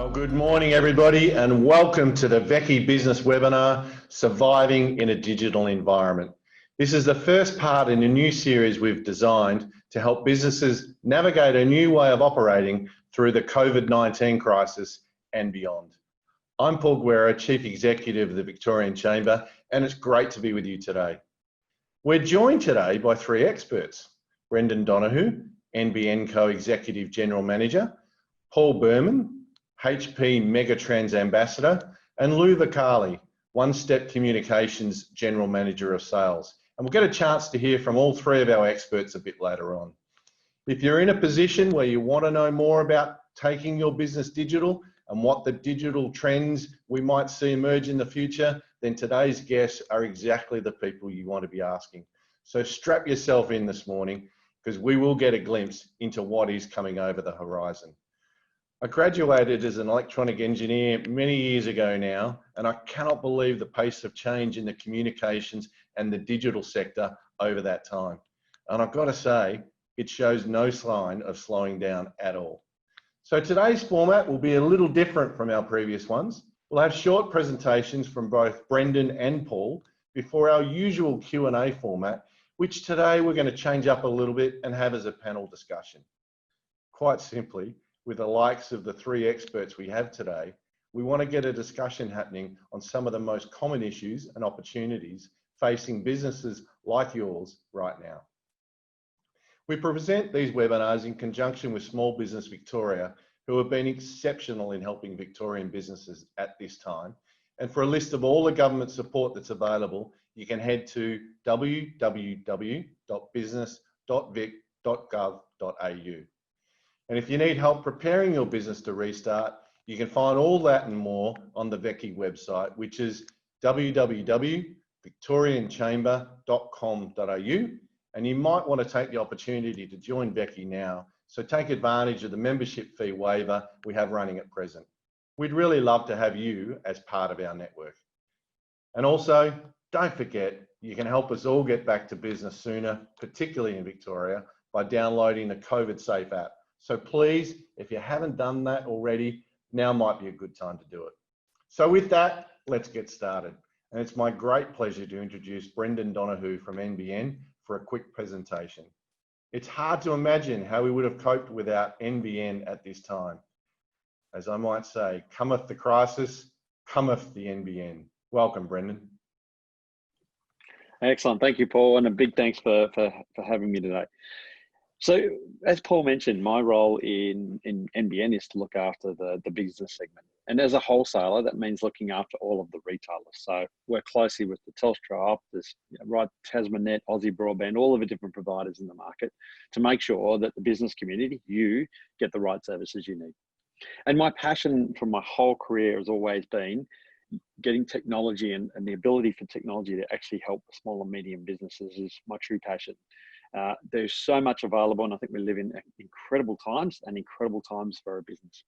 Well, good morning, everybody, and welcome to the Vecchi Business Webinar, Surviving in a Digital Environment. This is the first part in a new series we've designed to help businesses navigate a new way of operating through the COVID-19 crisis and beyond. I'm Paul Guerra, Chief Executive of the Victorian Chamber, and it's great to be with you today. We're joined today by three experts: Brendan Donoghue, NBN Co-Executive General Manager, Paul Burman, HP MegaTrends Ambassador, and Lou Vocale, One Step Communications General Manager of Sales. And we'll get a chance to hear from all three of our experts a bit later on. If you're in a position where you want to know more about taking your business digital and what the digital trends we might see emerge in the future, then today's guests are exactly the people you want to be asking. So strap yourself in this morning, because we will get a glimpse into what is coming over the horizon. I graduated as an electronic engineer many years ago now, and I cannot believe the pace of change in the communications and the digital sector over that time. And I've got to say, it shows no sign of slowing down at all. So today's format will be a little different from our previous ones. We'll have short presentations from both Brendan and Paul before our usual Q&A format, which today we're going to change up a little bit and have as a panel discussion. Quite simply, with the likes of the three experts we have today, we want to get a discussion happening on some of the most common issues and opportunities facing businesses like yours right now. We present these webinars in conjunction with Small Business Victoria, who have been exceptional in helping Victorian businesses at this time. And for a list of all the government support that's available, you can head to www.business.vic.gov.au. And if you need help preparing your business to restart, you can find all that and more on the Vecchi website, which is www.victorianchamber.com.au. And you might want to take the opportunity to join Vecchi now. So take advantage of the membership fee waiver we have running at present. We'd really love to have you as part of our network. And also, don't forget, you can help us all get back to business sooner, particularly in Victoria, by downloading the COVID Safe app. So please, if you haven't done that already, now might be a good time to do it. So with that, let's get started. And it's my great pleasure to introduce Brendan Donoghue from NBN for a quick presentation. It's hard to imagine how we would have coped without NBN at this time. As I might say, cometh the crisis, cometh the NBN. Welcome, Brendan. Excellent. Thank you, Paul, and a big thanks for having me today. So, as Paul mentioned, my role in NBN is to look after the business segment. And as a wholesaler, that means looking after all of the retailers. So, work closely with the Telstra, Optus, Wright, Tasmanet, Aussie Broadband, all of the different providers in the market to make sure that the business community, you, get the right services you need. And my passion from my whole career has always been getting technology and the ability for technology to actually help small and medium businesses is my true passion. There's so much available, and I think we live in incredible times for a business.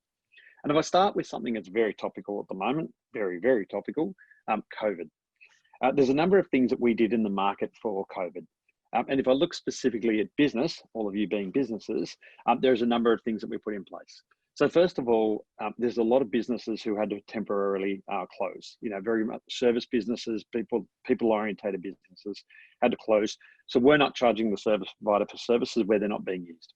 And if I start with something that's very topical at the moment, very, very topical, COVID. There's a number of things that we did in the market for COVID. And if I look specifically at business, all of you being businesses, there's a number of things that we put in place. So first of all, there's a lot of businesses who had to temporarily close. Very much service businesses, people-orientated businesses had to close. So we're not charging the service provider for services where they're not being used.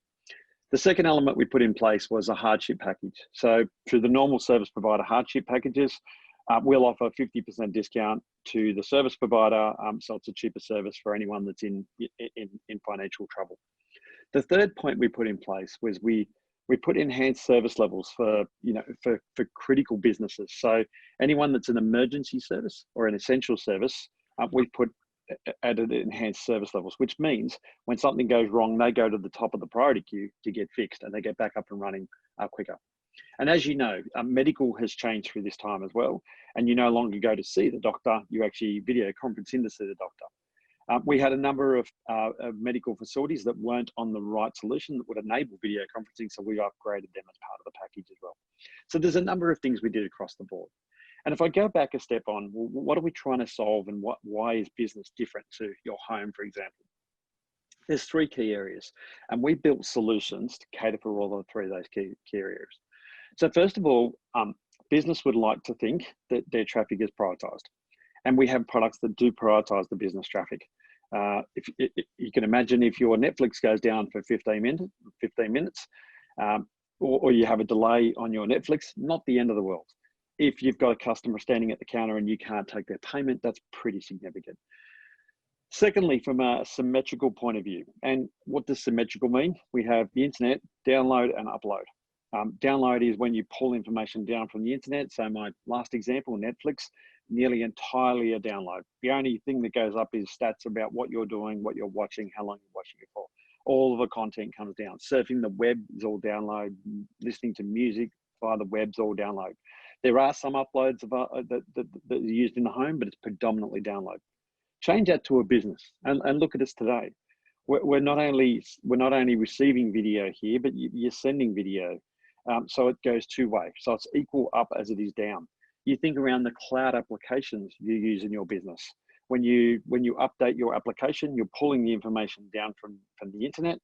The second element we put in place was a hardship package. So through the normal service provider hardship packages, we'll offer 50% discount to the service provider, so it's a cheaper service for anyone that's in financial trouble. The third point we put in place was we put enhanced service levels for critical businesses. So anyone that's an emergency service or an essential service, we put added enhanced service levels, which means when something goes wrong, they go to the top of the priority queue to get fixed and they get back up and running quicker. And as you know, medical has changed through this time as well. And you no longer go to see the doctor, you actually video conference in to see the doctor. We had a number of medical facilities that weren't on the right solution that would enable video conferencing, so we upgraded them as part of the package as well. So there's a number of things we did across the board. And if I go back a step on, what are we trying to solve and why is business different to your home, for example? There's three key areas, and we built solutions to cater for all the three of those key areas. So first of all, business would like to think that their traffic is prioritized. And we have products that do prioritize the business traffic. If you can imagine, if your Netflix goes down for 15 minutes, or you have a delay on your Netflix, not the end of the world. If you've got a customer standing at the counter and you can't take their payment, that's pretty significant. Secondly, from a symmetrical point of view, and what does symmetrical mean? We have the internet, download and upload. Download is when you pull information down from the internet. So my last example, Netflix, nearly entirely a download. The only thing that goes up is stats about what you're doing, what you're watching, how long you're watching it for. All of the content comes down. Surfing the web is all download. Listening to music via the web's all download. There are some uploads that are used in the home, but it's predominantly download. Change that to a business and look at us today. We're not only receiving video here, but you're sending video. So it goes two ways. So it's equal up as it is down. You think around the cloud applications you use in your business. When you update your application, you're pulling the information down from the internet,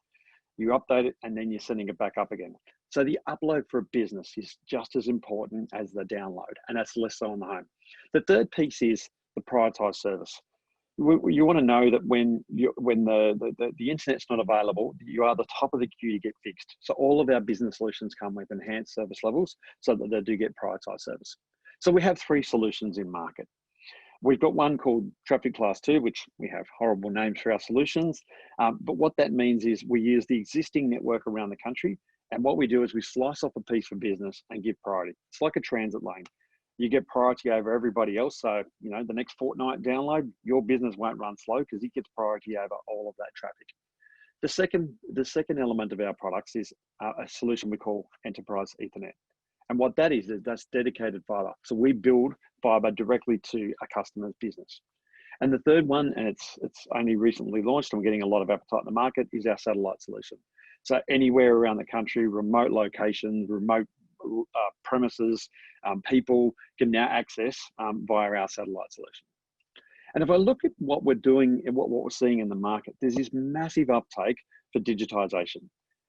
you update it, and then you're sending it back up again. So the upload for a business is just as important as the download, and that's less so on the home. The third piece is the prioritized service. You want to know that when the internet's not available, you are the top of the queue to get fixed. So all of our business solutions come with enhanced service levels so that they do get prioritized service. So we have three solutions in market. We've got one called Traffic Class 2, which we have horrible names for our solutions. But what that means is we use the existing network around the country. And what we do is we slice off a piece for business and give priority. It's like a transit lane. You get priority over everybody else. So, the next fortnight download, your business won't run slow because it gets priority over all of that traffic. The second element of our products is a solution we call Enterprise Ethernet. And what that is that's dedicated fiber. So we build fiber directly to a customer's business. And the third one, and it's only recently launched and we're getting a lot of appetite in the market, is our satellite solution. So anywhere around the country, remote locations, remote premises, people can now access via our satellite solution. And if I look at what we're doing and what we're seeing in the market, there's this massive uptake for digitization.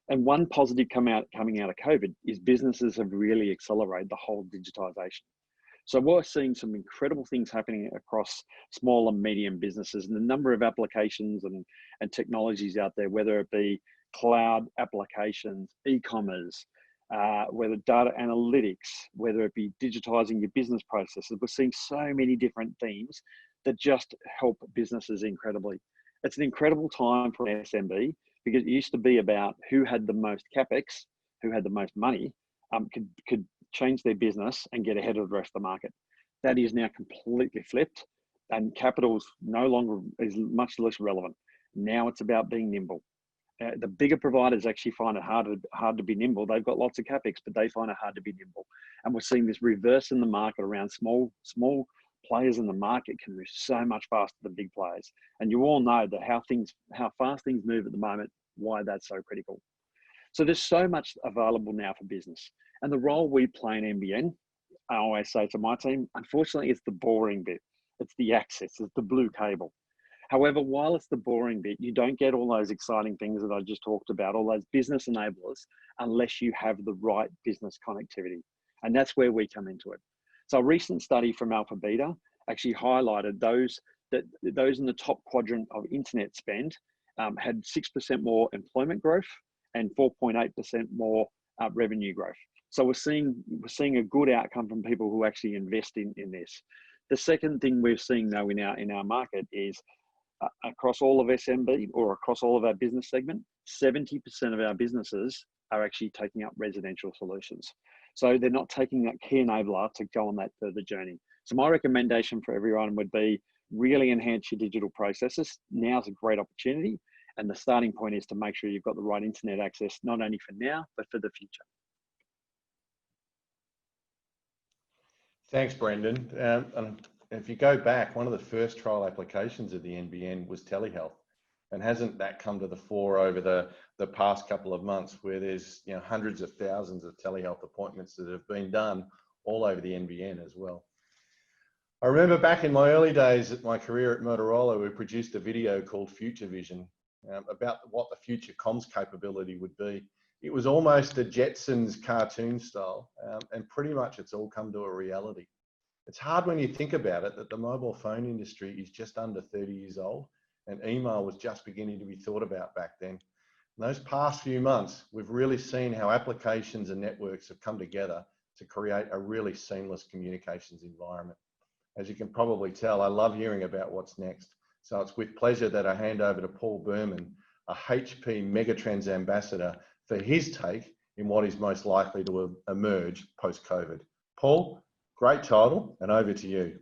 And one positive coming out of COVID is businesses have really accelerated the whole digitization. So we're seeing some incredible things happening across small and medium businesses, and the number of applications and technologies out there, whether it be cloud applications, e-commerce, whether data analytics, whether it be digitizing your business processes. We're seeing so many different themes that just help businesses incredibly. It's an incredible time for an SMB because it used to be about who had the most capex, who had the most money, could change their business and get ahead of the rest of the market. That is now completely flipped, and capital is much less relevant. Now it's about being nimble. The bigger providers actually find it hard to be nimble. They've got lots of capex, but they find it hard to be nimble. And we're seeing this reverse in the market around small players in the market can move so much faster than big players. And you all know that how fast things move at the moment, why that's so critical. So there's so much available now for business. And the role we play in NBN, I always say to my team, unfortunately, it's the boring bit. It's the access, it's the blue cable. However, while it's the boring bit, you don't get all those exciting things that I just talked about, all those business enablers, unless you have the right business connectivity. And that's where we come into it. So a recent study from Alpha Beta actually highlighted those in the top quadrant of internet spend had 6% more employment growth and 4.8% more revenue growth. So we're seeing a good outcome from people who actually invest in this. The second thing we're seeing though in our market is across all of SMB or across all of our business segment, 70% of our businesses are actually taking up residential solutions. So they're not taking that key enabler to go on that further journey. So my recommendation for everyone would be really enhance your digital processes. Now's a great opportunity. And the starting point is to make sure you've got the right internet access, not only for now, but for the future. Thanks, Brendan. And if you go back, one of the first trial applications of the NBN was telehealth. And hasn't that come to the fore over the past couple of months, where there's hundreds of thousands of telehealth appointments that have been done all over the NBN as well. I remember back in my early days at my career at Motorola, we produced a video called Future Vision about what the future comms capability would be. It was almost a Jetsons cartoon style, and pretty much it's all come to a reality. It's hard when you think about it that the mobile phone industry is just under 30 years old, and email was just beginning to be thought about back then. In those past few months, we've really seen how applications and networks have come together to create a really seamless communications environment. As you can probably tell, I love hearing about what's next. So it's with pleasure that I hand over to Paul Burman, a HP MegaTrends ambassador, for his take in what is most likely to emerge post-COVID. Paul, great title, and over to you.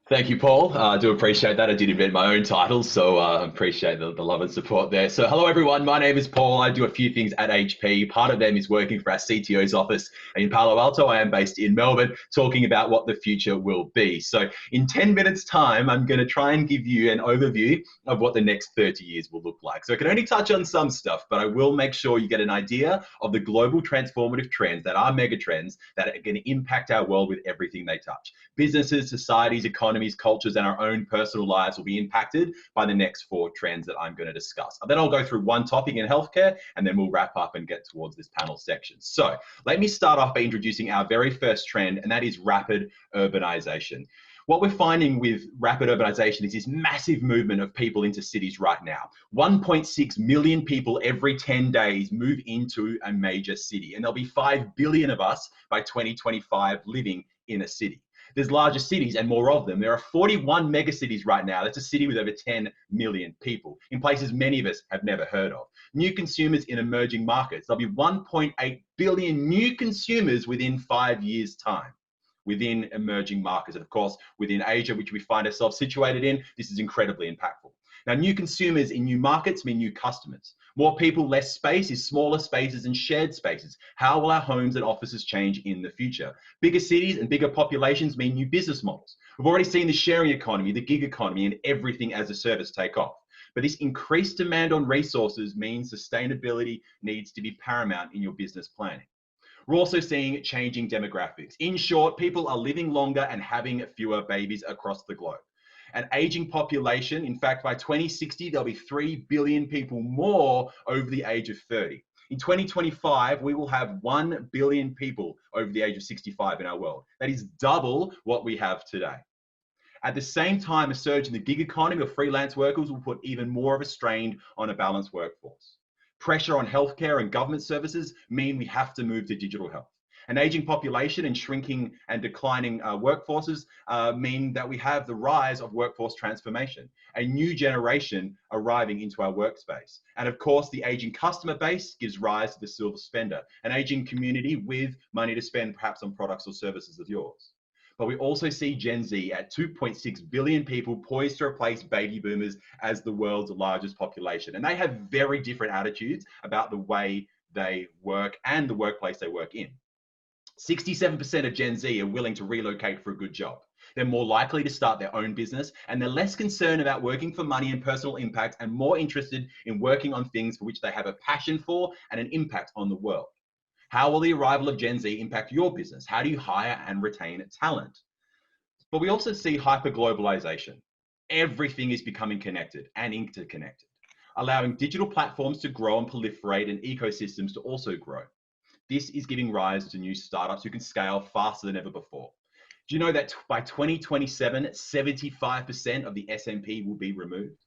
Thank you, Paul. I do appreciate that. I did invent my own title, so I appreciate the love and support there. So hello, everyone. My name is Paul. I do a few things at HP. Part of them is working for our CTO's office in Palo Alto. I am based in Melbourne, talking about what the future will be. So in 10 minutes time, I'm going to try and give you an overview of what the next 30 years will look like. So I can only touch on some stuff, but I will make sure you get an idea of the global transformative trends that are mega trends that are going to impact our world with everything they touch. Businesses, societies, economies, cultures, and our own personal lives will be impacted by the next 4 trends that I'm going to discuss. And then I'll go through one topic in healthcare, and then we'll wrap up and get towards this panel section. So let me start off by introducing our very first trend, and that is rapid urbanization. What we're finding with rapid urbanization is this massive movement of people into cities right now. 1.6 million people every 10 days move into a major city, and there'll be 5 billion of us by 2025 living in a city. There's larger cities and more of them. There are 41 megacities right now. That's a city with over 10 million people in places many of us have never heard of. New consumers in emerging markets. There'll be 1.8 billion new consumers within 5 years' time within emerging markets. And of course, within Asia, which we find ourselves situated in, this is incredibly impactful. Now, new consumers in new markets mean new customers. More people, less space is smaller spaces and shared spaces. How will our homes and offices change in the future? Bigger cities and bigger populations mean new business models. We've already seen the sharing economy, the gig economy, and everything as a service take off. But this increased demand on resources means sustainability needs to be paramount in your business planning. We're also seeing changing demographics. In short, people are living longer and having fewer babies across the globe. An aging population, in fact, by 2060, there'll be 3 billion people more over the age of 30. In 2025, we will have 1 billion people over the age of 65 in our world. That is double what we have today. At the same time, a surge in the gig economy of freelance workers will put even more of a strain on a balanced workforce. Pressure on healthcare and government services mean we have to move to digital health. An aging population and shrinking and declining workforces mean that we have the rise of workforce transformation, a new generation arriving into our workspace. And of course, the aging customer base gives rise to the silver spender, an aging community with money to spend perhaps on products or services of yours. But we also see Gen Z at 2.6 billion people poised to replace baby boomers as the world's largest population. And they have very different attitudes about the way they work and the workplace they work in. 67% of Gen Z are willing to relocate for a good job. They're more likely to start their own business, and they're less concerned about working for money and personal impact and more interested in working on things for which they have a passion for and an impact on the world. How will the arrival of Gen Z impact your business? How do you hire and retain talent? But we also see hyperglobalization. Everything is becoming connected and interconnected, allowing digital platforms to grow and proliferate and ecosystems to also grow. This is giving rise to new startups who can scale faster than ever before. Do you know that by 2027, 75% of the S&P will be removed?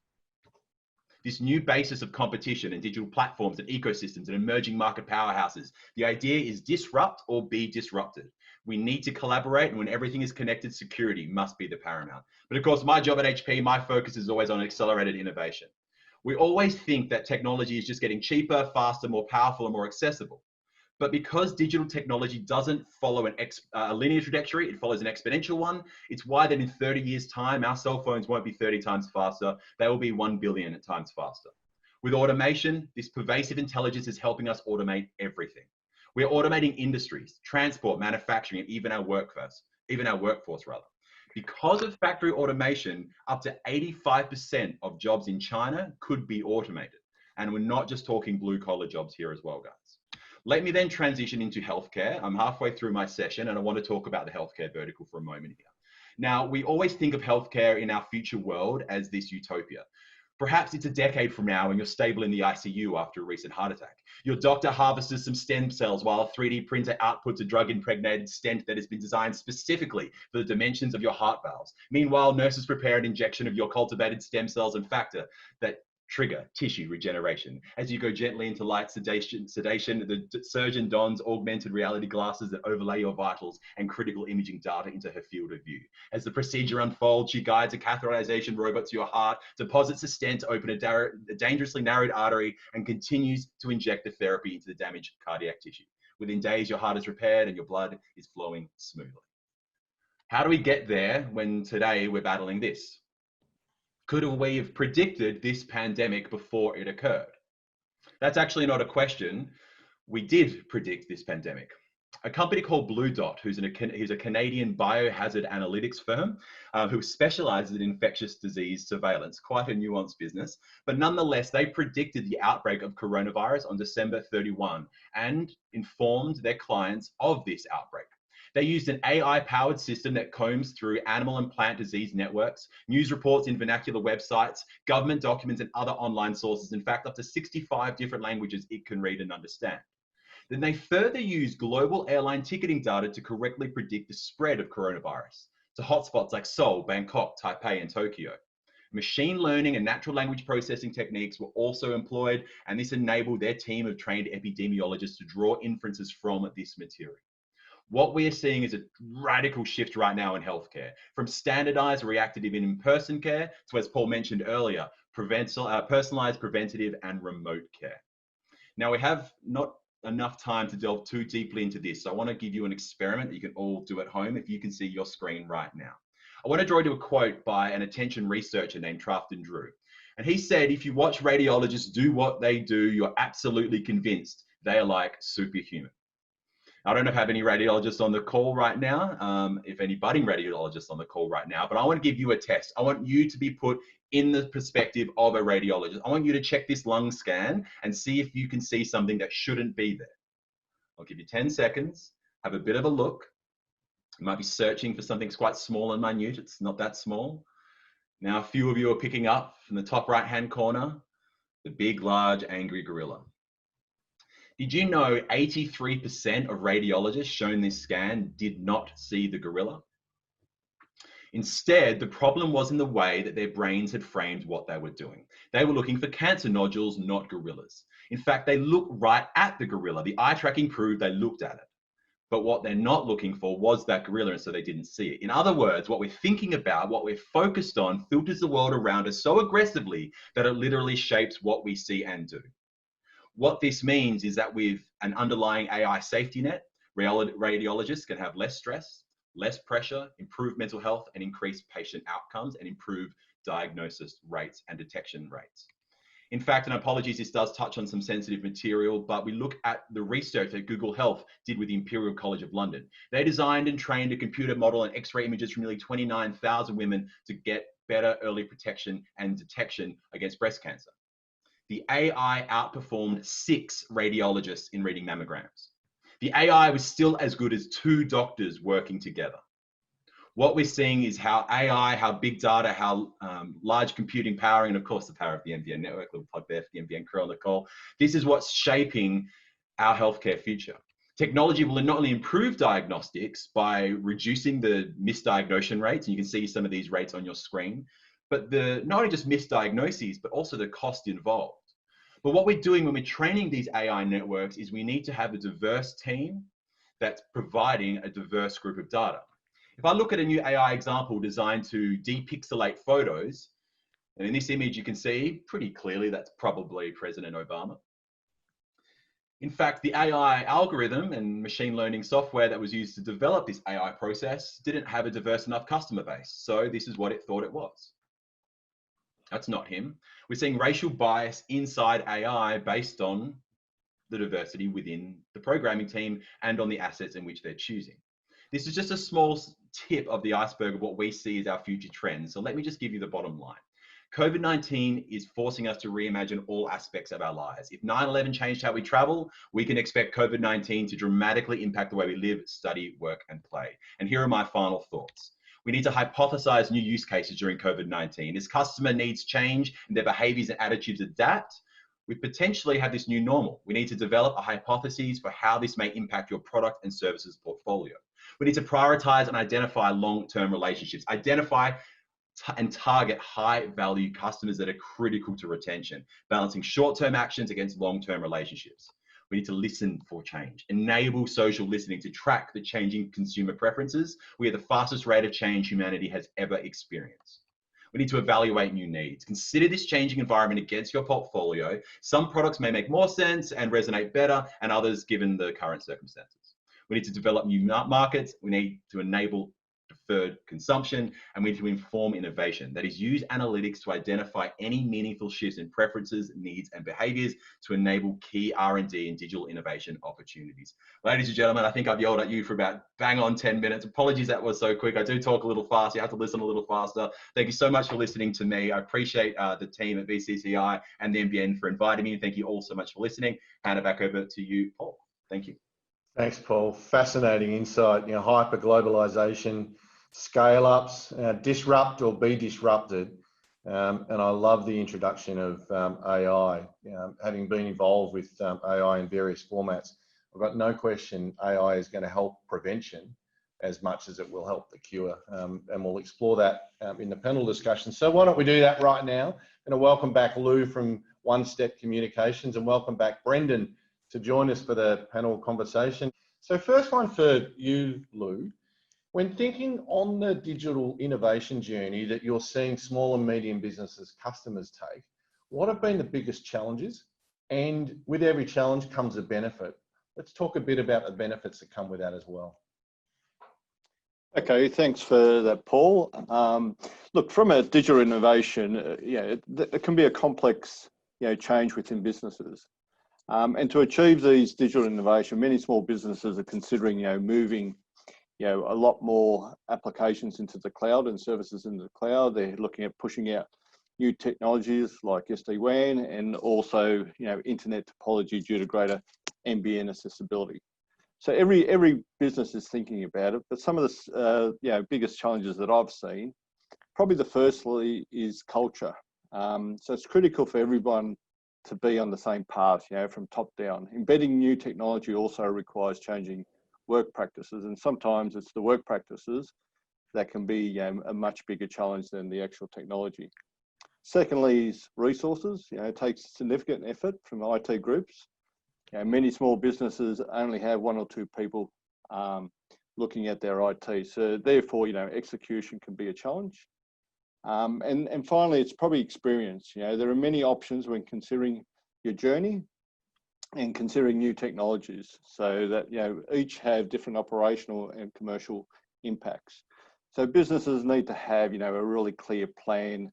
This new basis of competition and digital platforms and ecosystems and emerging market powerhouses, the idea is disrupt or be disrupted. We need to collaborate, and when everything is connected, security must be the paramount. But of course, my job at HP, my focus is always on accelerated innovation. We always think that technology is just getting cheaper, faster, more powerful, and more accessible. But because digital technology doesn't follow a linear trajectory, it follows an exponential one. It's why that in 30 years' time, our cell phones won't be 30 times faster. They will be 1 billion times faster. With automation, this pervasive intelligence is helping us automate everything. We're automating industries, transport, manufacturing, and even our workforce. Because of factory automation, up to 85% of jobs in China could be automated. And we're not just talking blue-collar jobs here as well, guys. Let me then transition into healthcare. I'm halfway through my session and I want to talk about the healthcare vertical for a moment here. Now, we always think of healthcare in our future world as this utopia. Perhaps it's a decade from now and you're stable in the ICU after a recent heart attack. Your doctor harvested some stem cells while a 3D printer outputs a drug-impregnated stent that has been designed specifically for the dimensions of your heart valves. Meanwhile, nurses prepare an injection of your cultivated stem cells and factor that trigger tissue regeneration. As you go gently into light sedation, the surgeon dons augmented reality glasses that overlay your vitals and critical imaging data into her field of view. As the procedure unfolds, she guides a catheterization robot to your heart, deposits a stent to open a dangerously narrowed artery, and continues to inject the therapy into the damaged cardiac tissue. Within days, your heart is repaired and your blood is flowing smoothly. How do we get there when today we're battling this? Could we have predicted this pandemic before it occurred? That's actually not a question. We did predict this pandemic. A company called Blue Dot, who's a Canadian biohazard analytics firm who specializes in infectious disease surveillance, quite a nuanced business, but nonetheless, they predicted the outbreak of coronavirus on December 31 and informed their clients of this outbreak. They used an AI-powered system that combs through animal and plant disease networks, news reports in vernacular websites, government documents, and other online sources. In fact, up to 65 different languages it can read and understand. Then they further used global airline ticketing data to correctly predict the spread of coronavirus to hotspots like Seoul, Bangkok, Taipei, and Tokyo. Machine learning and natural language processing techniques were also employed, and this enabled their team of trained epidemiologists to draw inferences from this material. What we are seeing is a radical shift right now in healthcare, from standardized reactive and in-person care to, as Paul mentioned earlier, personalized, preventative, and remote care. Now, we have not enough time to delve too deeply into this, so I want to give you an experiment that you can all do at home if you can see your screen right now. I want to draw you to a quote by an attention researcher named Trafton Drew. And he said, if you watch radiologists do what they do, you're absolutely convinced they are like superhuman. I don't know if I have any radiologists on the call right now, if any budding radiologists on the call right now, but I want to give you a test. I want you to be put in the perspective of a radiologist. I want you to check this lung scan and see if you can see something that shouldn't be there. I'll give you 10 seconds, have a bit of a look. You might be searching for something quite small and minute. It's not that small. Now, a few of you are picking up from the top right-hand corner, the big, large, angry gorilla. Did you know 83% of radiologists shown this scan did not see the gorilla? Instead, the problem was in the way that their brains had framed what they were doing. They were looking for cancer nodules, not gorillas. In fact, they looked right at the gorilla. The eye tracking proved they looked at it. But what they're not looking for was that gorilla, and so they didn't see it. In other words, what we're thinking about, what we're focused on, filters the world around us so aggressively that it literally shapes what we see and do. What this means is that with an underlying AI safety net, radiologists can have less stress, less pressure, improve mental health, and increase patient outcomes, and improve diagnosis rates and detection rates. In fact, and apologies, this does touch on some sensitive material, but we look at the research that Google Health did with the Imperial College of London. They designed and trained a computer model and X-ray images from nearly 29,000 women to get better early protection and detection against breast cancer. The AI outperformed 6 radiologists in reading mammograms. The AI was still as good as 2 doctors working together. What we're seeing is how AI, how big data, how large computing power, and of course the power of the NBN network, little plug there for the NBN crew on the call. This is what's shaping our healthcare future. Technology will not only improve diagnostics by reducing the misdiagnosis rates, and you can see some of these rates on your screen, but not only just misdiagnoses, but also the cost involved. But what we're doing when we're training these AI networks is we need to have a diverse team that's providing a diverse group of data. If I look at a new AI example designed to depixelate photos, and in this image you can see pretty clearly that's probably President Obama. In fact, the AI algorithm and machine learning software that was used to develop this AI process didn't have a diverse enough customer base, so this is what it thought it was. That's not him. We're seeing racial bias inside AI based on the diversity within the programming team and on the assets in which they're choosing. This is just a small tip of the iceberg of what we see as our future trends. So let me just give you the bottom line. COVID-19 is forcing us to reimagine all aspects of our lives. If 9/11 changed how we travel, we can expect COVID-19 to dramatically impact the way we live, study, work, and play. And here are my final thoughts. We need to hypothesize new use cases during COVID-19. As customer needs change and their behaviors and attitudes adapt, we potentially have this new normal. We need to develop a hypothesis for how this may impact your product and services portfolio. We need to prioritize and identify long-term relationships, identify and target high-value customers that are critical to retention, balancing short-term actions against long-term relationships. We need to listen for change, enable social listening to track the changing consumer preferences. We are the fastest rate of change humanity has ever experienced. We need to evaluate new needs. Consider this changing environment against your portfolio. Some products may make more sense and resonate better, and others given the current circumstances. We need to develop new markets. We need to enable deferred consumption, and we need to inform innovation. That is, use analytics to identify any meaningful shifts in preferences, needs, and behaviors to enable key R&D and digital innovation opportunities. Ladies and gentlemen, I think I've yelled at you for about bang on 10 minutes. Apologies that was so quick. I do talk a little fast. You have to listen a little faster. Thank you so much for listening to me. I appreciate the team at VCCI and the NBN for inviting me. Thank you all so much for listening. Hand it back over to you, Paul. Thank you. Thanks, Paul. Fascinating insight. Hyper globalization, scale ups, disrupt or be disrupted. And I love the introduction of AI. Having been involved with AI in various formats, I've got no question AI is going to help prevention as much as it will help the cure. And we'll explore that in the panel discussion. So why don't we do that right now? I'm going to welcome back Lou from One Step Communications, and welcome back Brendan to join us for the panel conversation. So first one for you, Lou. When thinking on the digital innovation journey that you're seeing small and medium businesses, customers take, what have been the biggest challenges? And with every challenge comes a benefit. Let's talk a bit about the benefits that come with that as well. Okay, thanks for that, Paul. Look, from a digital innovation, it can be a complex, change within businesses. And to achieve these digital innovation, many small businesses are considering, moving, a lot more applications into the cloud and services into the cloud. They're looking at pushing out new technologies like SD-WAN and also, internet topology due to greater NBN accessibility. So every business is thinking about it, but some of the biggest challenges that I've seen, probably the firstly is culture. So it's critical for everyone to be on the same path, from top down. Embedding new technology also requires changing work practices, and sometimes it's the work practices that can be a much bigger challenge than the actual technology. Secondly is resources. It takes significant effort from IT groups. Many small businesses only have 1 or 2 people looking at their IT, so therefore, execution can be a challenge. And finally, it's probably experience. There are many options when considering your journey and considering new technologies, so that each have different operational and commercial impacts. So businesses need to have a really clear plan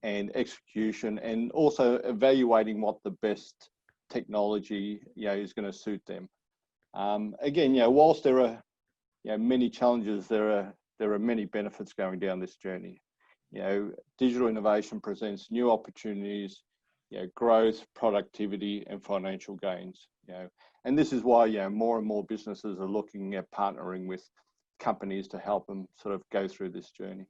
and execution, and also evaluating what the best technology is going to suit them. Again, whilst there are many challenges, there are many benefits going down this journey. Digital innovation presents new opportunities, growth, productivity, and financial gains. And this is why more and more businesses are looking at partnering with companies to help them sort of go through this journey.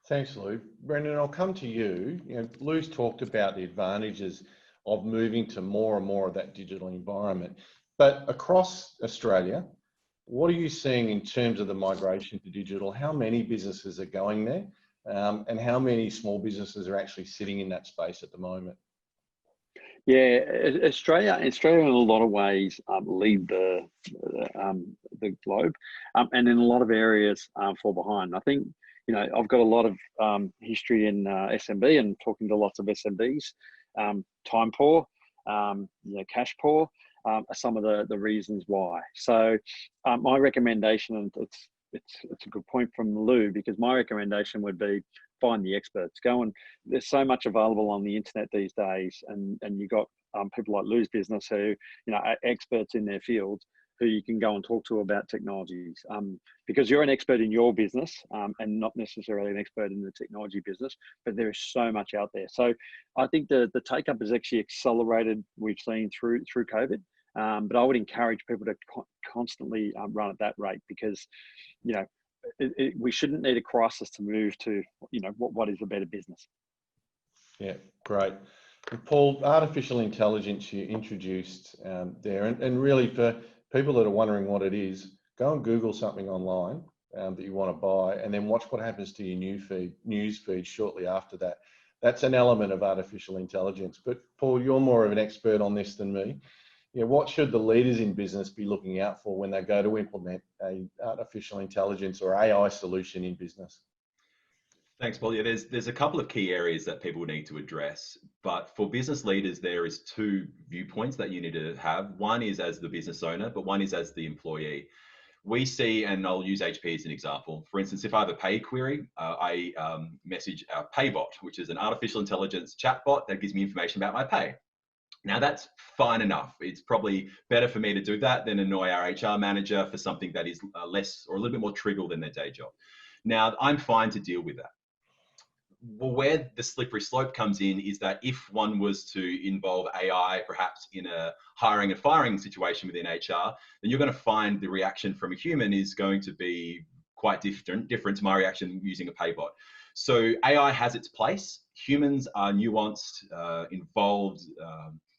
Thanks, Lou. Brendan, I'll come to you. Lou's talked about the advantages of moving to more and more of that digital environment, but across Australia, what are you seeing in terms of the migration to digital? How many businesses are going there, and how many small businesses are actually sitting in that space at the moment? Yeah, Australia in a lot of ways lead the globe, and in a lot of areas fall behind. I think I've got a lot of history in SMB and talking to lots of SMBs. Time poor, cash poor are some of the reasons why. So my recommendation, and it's a good point from Lou, because my recommendation would be find the experts. There's so much available on the internet these days, and you've got people like Lou's business who are experts in their field, who you can go and talk to about technologies, because you're an expert in your business and not necessarily an expert in the technology business, but there is so much out there. So I think the take up is actually accelerated, we've seen through COVID, but I would encourage people to constantly run at that rate, because we shouldn't need a crisis to move to, what is a better business. Yeah, great. And Paul, artificial intelligence you introduced there, and really for people that are wondering what it is, go and Google something online that you want to buy, and then watch what happens to your news feed shortly after that. That's an element of artificial intelligence. But Paul, you're more of an expert on this than me. What should the leaders in business be looking out for when they go to implement a artificial intelligence or AI solution in business? Thanks, Paul. Yeah, there's a couple of key areas that people need to address, but for business leaders, there is two viewpoints that you need to have. One is as the business owner, but one is as the employee. We see, and I'll use HP as an example. For instance, if I have a pay query, I message our PayBot, which is an artificial intelligence chatbot that gives me information about my pay. Now that's fine enough. It's probably better for me to do that than annoy our HR manager for something that is less or a little bit more trivial than their day job. Now I'm fine to deal with that. Well, where the slippery slope comes in is that if one was to involve AI, perhaps in a hiring and firing situation within HR, then you're going to find the reaction from a human is going to be quite different to my reaction using a PayBot. So AI has its place. Humans are nuanced, involved,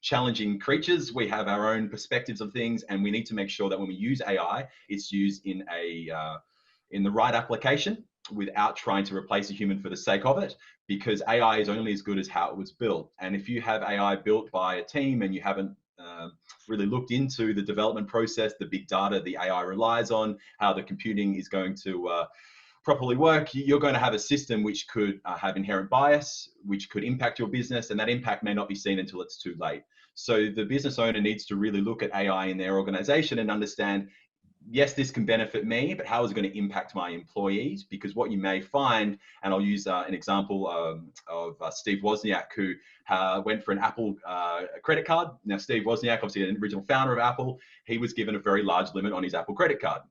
challenging creatures. We have our own perspectives of things, and we need to make sure that when we use AI, it's used in the right application without trying to replace a human for the sake of it, because AI is only as good as how it was built. And if you have AI built by a team and you haven't really looked into the development process, the big data the AI relies on, how the computing is going to properly work, you're going to have a system which could have inherent bias, which could impact your business, and that impact may not be seen until it's too late. So the business owner needs to really look at AI in their organization and understand, yes, this can benefit me, but how is it going to impact my employees? Because what you may find, and I'll use an example of Steve Wozniak, who went for an Apple credit card. Now, Steve Wozniak, obviously an original founder of Apple, he was given a very large limit on his Apple credit card.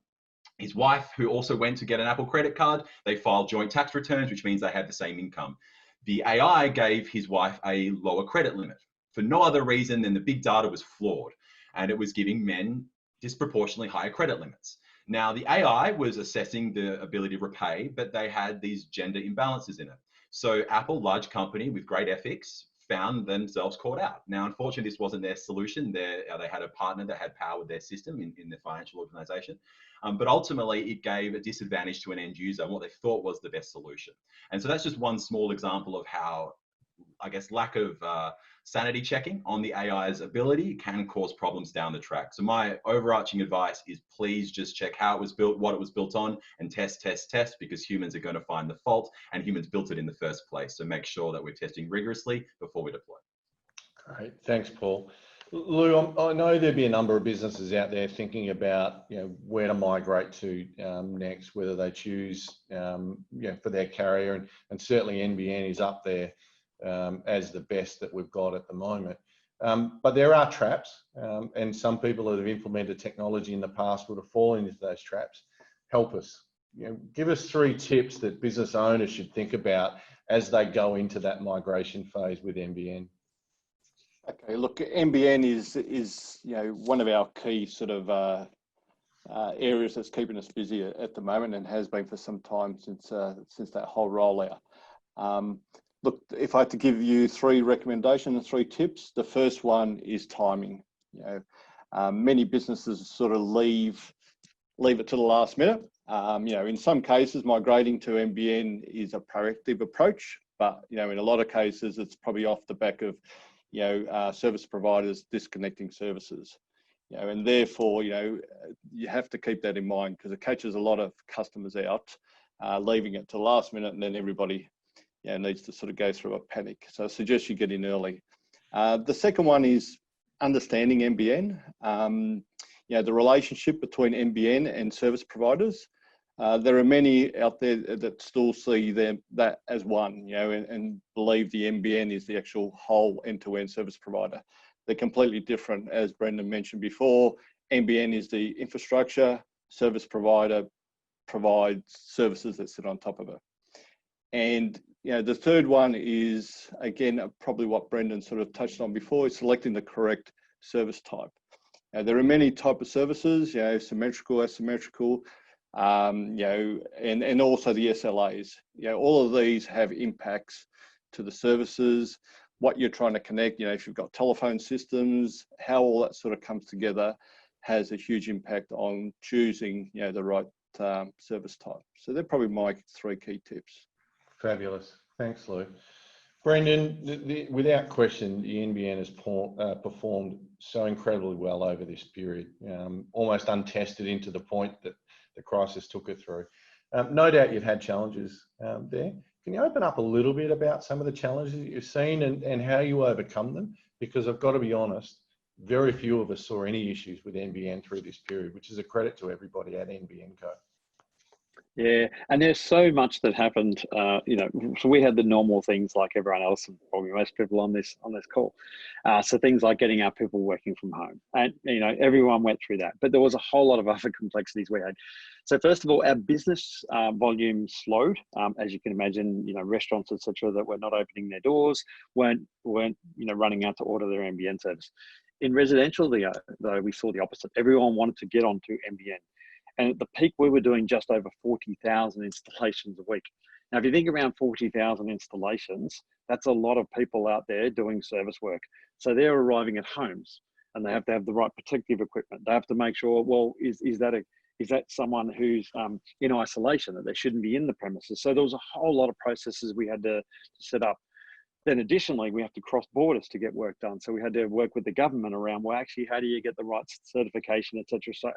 His wife, who also went to get an Apple credit card, they filed joint tax returns, which means they had the same income. The AI gave his wife a lower credit limit for no other reason than the big data was flawed, and it was giving men disproportionately higher credit limits. Now, the AI was assessing the ability to repay, but they had these gender imbalances in it. So Apple, large company with great ethics, found themselves caught out. Now, unfortunately, this wasn't their solution. They had a partner that had power with their system in their financial organization. But ultimately, it gave a disadvantage to an end user and what they thought was the best solution. And so that's just one small example of how, I guess, lack of sanity checking on the AI's ability can cause problems down the track. So my overarching advice is please just check how it was built, what it was built on, and test, because humans are going to find the fault, and humans built it in the first place. So make sure that we're testing rigorously before we deploy. Great, thanks, Paul. Lou, I know there'd be a number of businesses out there thinking about, where to migrate to next, whether they choose, for their carrier, and certainly NBN is up there as the best that we've got at the moment. But there are traps, and some people that have implemented technology in the past would have fallen into those traps. Help us. Give us 3 tips that business owners should think about as they go into that migration phase with NBN. Okay, look, NBN is one of our key sort of areas that's keeping us busy at the moment, and has been for some time since that whole rollout. Look, if I had to give you 3 recommendations and 3 tips, the first one is timing. Many businesses sort of leave it to the last minute. In some cases, migrating to NBN is a proactive approach, but in a lot of cases, it's probably off the back of service providers disconnecting services. And therefore, you have to keep that in mind, because it catches a lot of customers out, leaving it to the last minute, and then everybody needs to sort of go through a panic. So I suggest you get in early. The second one is understanding NBN. The relationship between NBN and service providers. There are many out there that still see that as one, and believe the NBN is the actual whole end-to-end service provider. They're completely different. As Brendan mentioned before, NBN is the infrastructure, service provider provides services that sit on top of it. And the third one is, again, probably what Brendan sort of touched on before, is selecting the correct service type. There are many types of services, symmetrical, asymmetrical. and also the SLAs. All of these have impacts to the services, what you're trying to connect. If you've got telephone systems, how all that sort of comes together has a huge impact on choosing, the right service type. So they're probably my 3 key tips. Fabulous. Thanks, Lou. Brendan, without question, the NBN has performed so incredibly well over this period, almost untested into the point that the crisis took it through. No doubt you've had challenges there. Can you open up a little bit about some of the challenges that you've seen and how you overcome them? Because I've got to be honest, very few of us saw any issues with NBN through this period, which is a credit to everybody at NBN Co. Yeah, and there's so much that happened. So we had the normal things like everyone else, and probably most people on this call. So things like getting our people working from home, and everyone went through that. But there was a whole lot of other complexities we had. So first of all, our business volume slowed, as you can imagine. Restaurants, etc., that were not opening their doors weren't running out to order their NBN service. In residential, though, we saw the opposite. Everyone wanted to get onto NBN. And at the peak, we were doing just over 40,000 installations a week. Now, if you think around 40,000 installations, that's a lot of people out there doing service work. So they're arriving at homes, and they have to have the right protective equipment. They have to make sure, well, is that someone who's in isolation, that they shouldn't be in the premises? So there was a whole lot of processes we had to set up. Then additionally, we have to cross borders to get work done. So we had to work with the government around, well, actually, how do you get the right certification, et cetera, so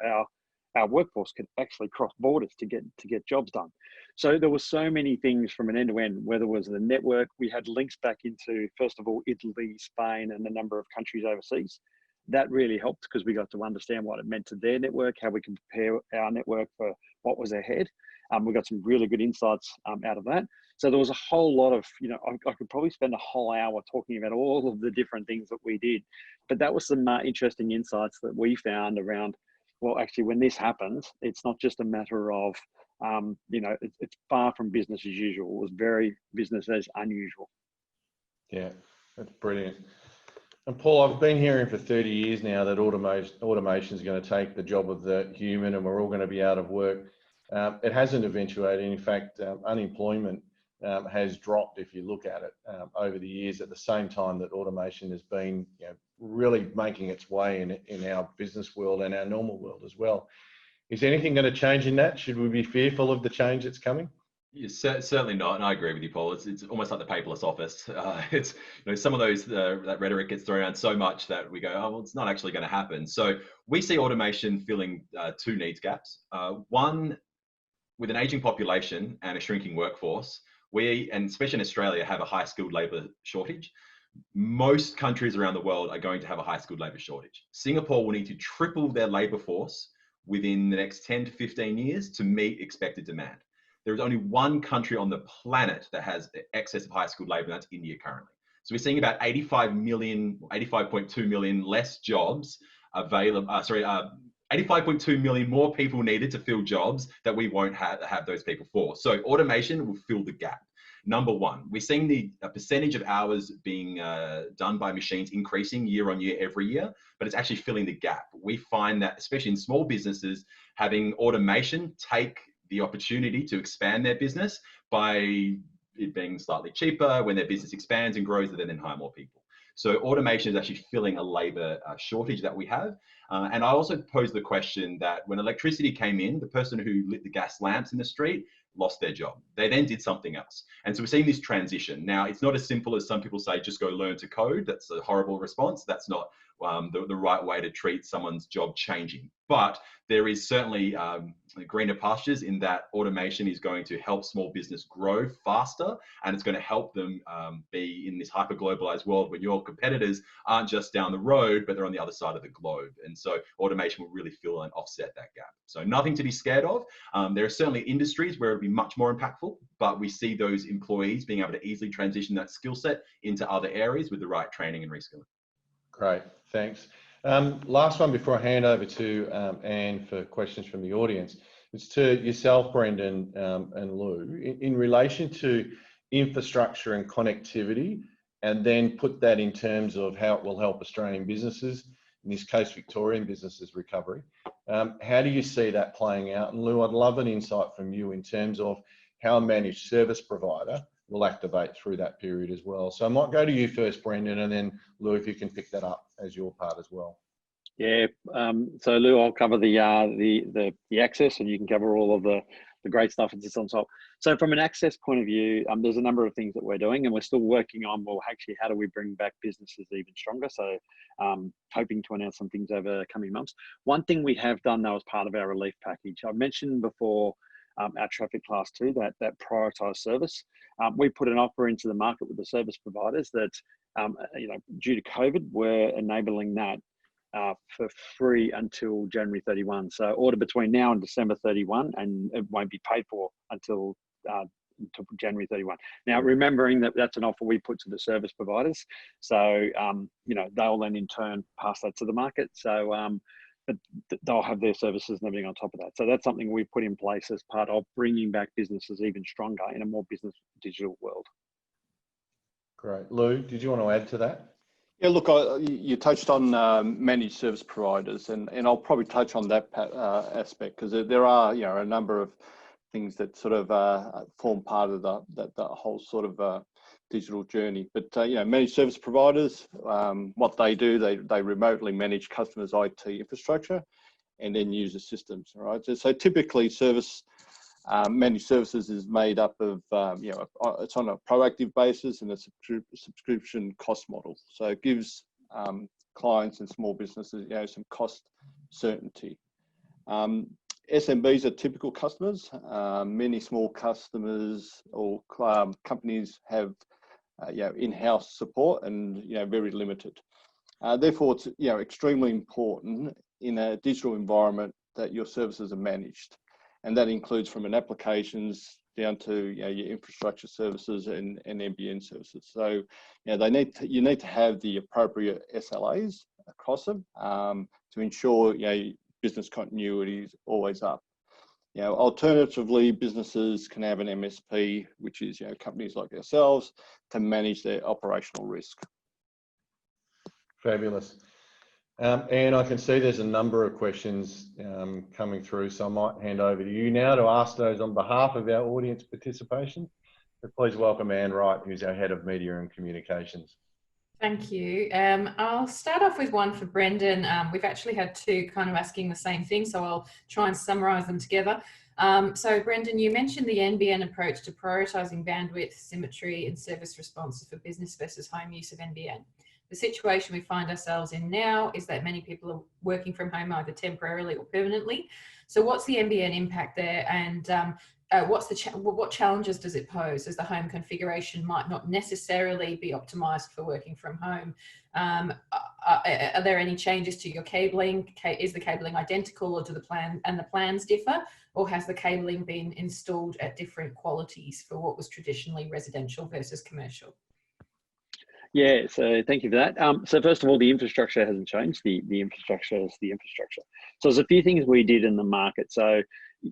our workforce could actually cross borders to get jobs done. So there were so many things from an end to end, whether it was the network, we had links back into, first of all, Italy, Spain, and a number of countries overseas. That really helped because we got to understand what it meant to their network, how we can prepare our network for what was ahead. We got some really good insights out of that. So there was a whole lot of, I could probably spend a whole hour talking about all of the different things that we did, but that was some interesting insights that we found around, well, actually, when this happens, it's not just a matter of, it's far from business as usual. It was very business as unusual. Yeah, that's brilliant. And Paul, I've been hearing for 30 years now that automation is going to take the job of the human and we're all going to be out of work. It hasn't eventuated. In fact, unemployment has dropped if you look at it over the years, at the same time that automation has been really making its way in our business world and our normal world as well. Is anything going to change in that? Should we be fearful of the change that's coming? Yeah, certainly not, and I agree with you, Paul. It's almost like the paperless office. It's some of those that rhetoric gets thrown around so much that we go, oh well, it's not actually going to happen. So we see automation filling 2 needs gaps. One, with an aging population and a shrinking workforce, and especially in Australia, have a high skilled labour shortage. Most countries around the world are going to have a high skilled labour shortage. Singapore will need to triple their labour force within the next 10 to 15 years to meet expected demand. There is only one country on the planet that has excess of high skilled labour, and that's India currently. So we're seeing about 85.2 million less jobs available, 85.2 million more people needed to fill jobs that we won't have those people for. So automation will fill the gap. Number one, we're seeing the percentage of hours being done by machines increasing year on year, every year, but it's actually filling the gap. We find that, especially in small businesses, having automation take the opportunity to expand their business by it being slightly cheaper. When their business expands and grows, they then hire more people. So automation is actually filling a labour shortage that we have. And I also posed the question that when electricity came in, the person who lit the gas lamps in the street lost their job. They then did something else. And so we're seeing this transition. Now, it's not as simple as some people say, just go learn to code. That's a horrible response. That's not the right way to treat someone's job changing. But there is certainly greener pastures in that automation is going to help small business grow faster, and it's going to help them be in this hyper-globalized world where your competitors aren't just down the road, but they're on the other side of the globe. And so automation will really fill and offset that gap. So nothing to be scared of. There are certainly industries where it'll be much more impactful, but we see those employees being able to easily transition that skill set into other areas with the right training and reskilling. Great, thanks. Last one before I hand over to Anne for questions from the audience. It's to yourself, Brendan and Lou, in relation to infrastructure and connectivity, and then put that in terms of how it will help Australian businesses, in this case, Victorian businesses recovery. How do you see that playing out? And Lou, I'd love an insight from you in terms of how a managed service provider will activate through that period as well. So I might go to you first, Brendan, and then Lou, if you can pick that up as your part as well. Yeah, so Lou, I'll cover the access, and you can cover all of the great stuff that's on top. So from an access point of view, there's a number of things that we're doing, and we're still working on, well, actually, how do we bring back businesses even stronger? So hoping to announce some things over the coming months. One thing we have done, though, as part of our relief package, I mentioned before, our traffic class 2, that prioritised service. We put an offer into the market with the service providers that, due to COVID, we're enabling that for free until January 31. So order between now and December 31, and it won't be paid for until January 31. Now, remembering that that's an offer we put to the service providers. So, they'll then in turn pass that to the market. So, but they'll have their services and everything on top of that. So that's something we've put in place as part of bringing back businesses even stronger in a more business digital world. Great. Lou, did you want to add to that? Yeah, look, you touched on managed service providers, and I'll probably touch on that aspect, because there are, a number of things that sort of form part of the whole sort of digital journey. But managed service providers, what they do, they remotely manage customers' IT infrastructure and end user systems. Right. So typically, managed services is made up of, it's on a proactive basis and a subscription cost model. So it gives clients and small businesses, some cost certainty. SMBs are typical customers. Many small customers or companies have, in-house support and, very limited. Therefore, it's, extremely important in a digital environment that your services are managed. And that includes from an applications down to your infrastructure services and NBN services. So you need to have the appropriate SLAs across them to ensure business continuity is always up. Alternatively, businesses can have an MSP, which is companies like ourselves, to manage their operational risk. Fabulous. And I can see there's a number of questions coming through, so I might hand over to you now to ask those on behalf of our audience participation. But please welcome Anne Wright, who's our Head of Media and Communications. Thank you. I'll start off with one for Brendan. We've actually had two kind of asking the same thing, so I'll try and summarise them together. So Brendan, you mentioned the NBN approach to prioritising bandwidth, symmetry and service responses for business versus home use of NBN. The situation we find ourselves in now is that many people are working from home either temporarily or permanently. So what's the NBN impact there, and what challenges does it pose, as the home configuration might not necessarily be optimised for working from home? Are there any changes to your cabling? Is the cabling identical, or do the plans differ, or has the cabling been installed at different qualities for what was traditionally residential versus commercial? Yeah, so thank you for that. So first of all, the infrastructure hasn't changed. The infrastructure is the infrastructure. So there's a few things we did in the market. So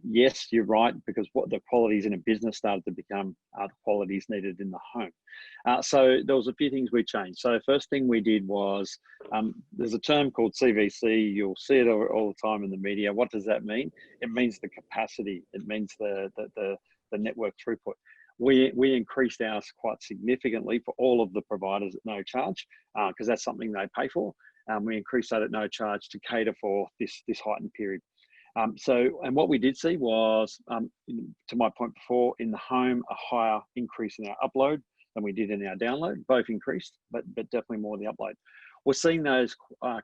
yes, you're right, because what the qualities in a business started to become the qualities needed in the home. So there was a few things we changed. So first thing we did was, there's a term called CVC. You'll see it all the time in the media. What does that mean? It means the capacity. It means the network throughput. We increased ours quite significantly for all of the providers at no charge, because that's something they pay for. We increased that at no charge to cater for this heightened period. And what we did see was, to my point before, in the home, a higher increase in our upload than we did in our download. Both increased, but definitely more in the upload. We're seeing those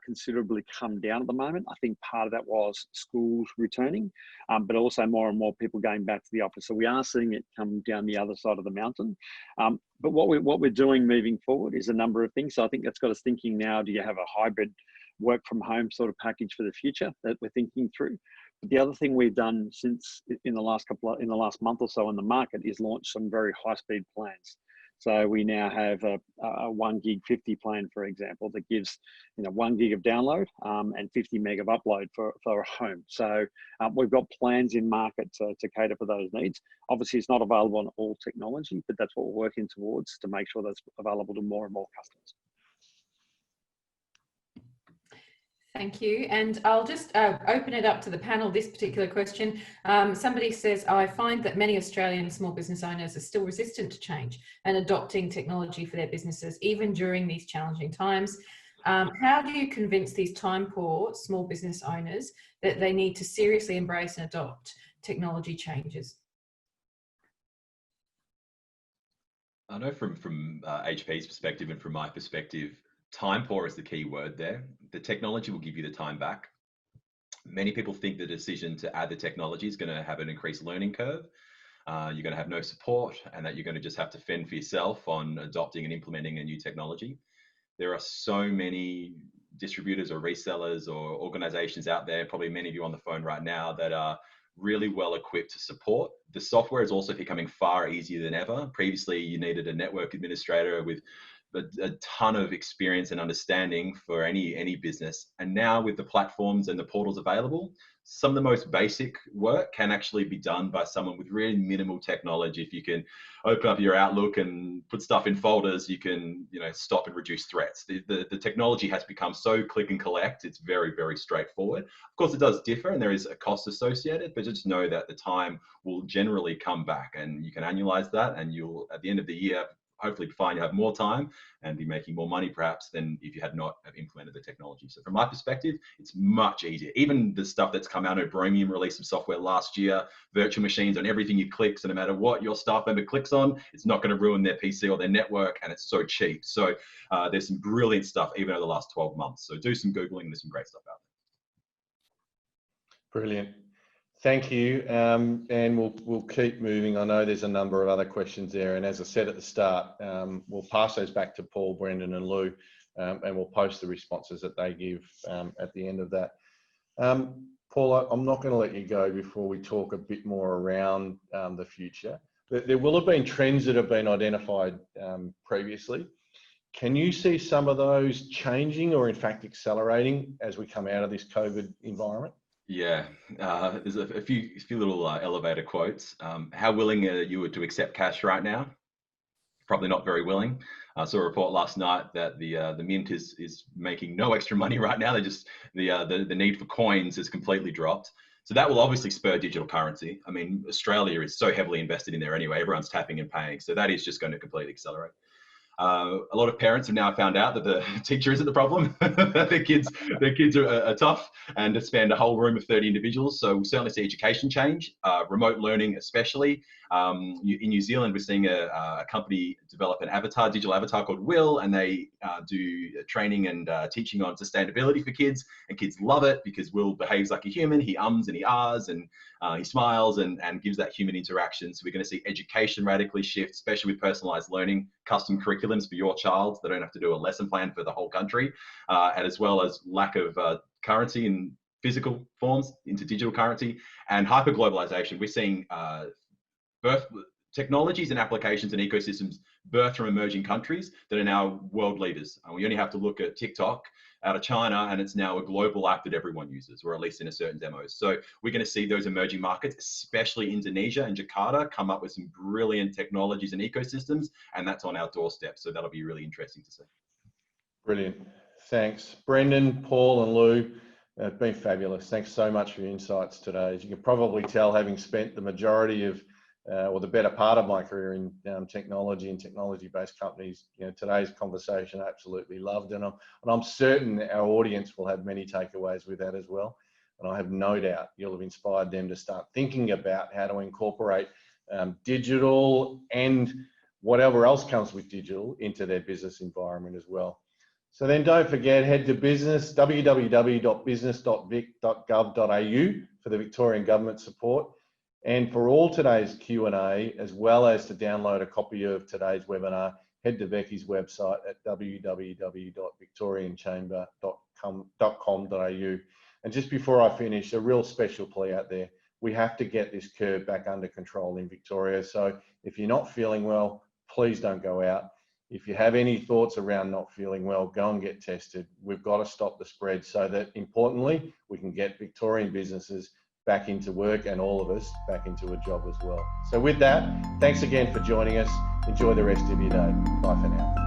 considerably come down at the moment. I think part of that was schools returning, but also more and more people going back to the office. So we are seeing it come down the other side of the mountain. But what we're doing moving forward is a number of things. So I think that's got us thinking now, do you have a hybrid work from home sort of package for the future that we're thinking through? But the other thing we've done since in the last month or so in the market is launch some very high speed plans. So we now have a 1 gig 50 plan, for example, that gives 1 gig of download and 50 meg of upload for a home. So we've got plans in market to cater for those needs. Obviously, it's not available on all technology, but that's what we're working towards to make sure that's available to more and more customers. Thank you. And I'll just open it up to the panel, this particular question. Somebody says, I find that many Australian small business owners are still resistant to change and adopting technology for their businesses, even during these challenging times. How do you convince these time-poor small business owners that they need to seriously embrace and adopt technology changes? I know from HP's perspective and from my perspective, time poor is the key word there. The technology will give you the time back. Many people think the decision to add the technology is going to have an increased learning curve. You're going to have no support, and that you're going to just have to fend for yourself on adopting and implementing a new technology. There are so many distributors or resellers or organizations out there, probably many of you on the phone right now, that are really well equipped to support. The software is also becoming far easier than ever. Previously, you needed a network administrator with a ton of experience and understanding for any business. And now with the platforms and the portals available, some of the most basic work can actually be done by someone with really minimal technology. If you can open up your Outlook and put stuff in folders, you can stop and reduce threats. The technology has become so click and collect. It's very, very straightforward. Of course, it does differ and there is a cost associated, but just know that the time will generally come back, and you can annualize that, and you'll, at the end of the year, hopefully find you have more time and be making more money perhaps than if you had not implemented the technology. So from my perspective, it's much easier. Even the stuff that's come out of Burman released some software last year, virtual machines on everything you click. So no matter what your staff member clicks on, it's not going to ruin their PC or their network, and it's so cheap. So there's some brilliant stuff even over the last 12 months. So do some Googling, and there's some great stuff out there. Brilliant. Thank you, and we'll keep moving. I know there's a number of other questions there, and as I said at the start, we'll pass those back to Paul, Brendan and Lou, and we'll post the responses that they give at the end of that. Paul, I'm not going to let you go before we talk a bit more around the future. There will have been trends that have been identified previously. Can you see some of those changing or in fact accelerating as we come out of this COVID environment? Yeah, there's a few little elevator quotes. How willing are you to accept cash right now? Probably not very willing. I saw a report last night that the mint is making no extra money right now. They just the need for coins has completely dropped. So that will obviously spur digital currency. I mean, Australia is so heavily invested in there anyway. Everyone's tapping and paying, so that is just going to completely accelerate. A lot of parents have now found out that the teacher isn't the problem, that their kids are tough and to spend a whole room of 30 individuals. So we'll certainly see education change, remote learning especially. In New Zealand, we're seeing a company develop an digital avatar called Will, and they do training and teaching on sustainability for kids, and kids love it because Will behaves like a human. He ums and he ahs and he smiles and gives that human interaction. So we're going to see education radically shift, especially with personalized learning, custom curriculums for your child. They don't have to do a lesson plan for the whole country, and as well as lack of currency in physical forms into digital currency and hyperglobalization. We're seeing birth technologies and applications and ecosystems birth from emerging countries that are now world leaders. We only have to look at TikTok out of China, and it's now a global app that everyone uses, or at least in a certain demos. So we're going to see those emerging markets, especially Indonesia and Jakarta, come up with some brilliant technologies and ecosystems, and that's on our doorstep. So that'll be really interesting to see. Brilliant. Thanks. Brendan, Paul and Lou, it's been fabulous. Thanks so much for your insights today. As you can probably tell, having spent the majority of or the better part of my career in technology and technology-based companies, today's conversation I absolutely loved, and I'm certain our audience will have many takeaways with that as well. And I have no doubt you'll have inspired them to start thinking about how to incorporate digital and whatever else comes with digital into their business environment as well. So then don't forget, head to www.business.vic.gov.au for the Victorian Government support. And for all today's Q&A, as well as to download a copy of today's webinar, head to Becky's website at www.victorianchamber.com.au. And just before I finish, a real special plea out there. We have to get this curve back under control in Victoria. So if you're not feeling well, please don't go out. If you have any thoughts around not feeling well, go and get tested. We've got to stop the spread so that, importantly, we can get Victorian businesses back into work and all of us back into a job as well. So with that, thanks again for joining us. Enjoy the rest of your day. Bye for now.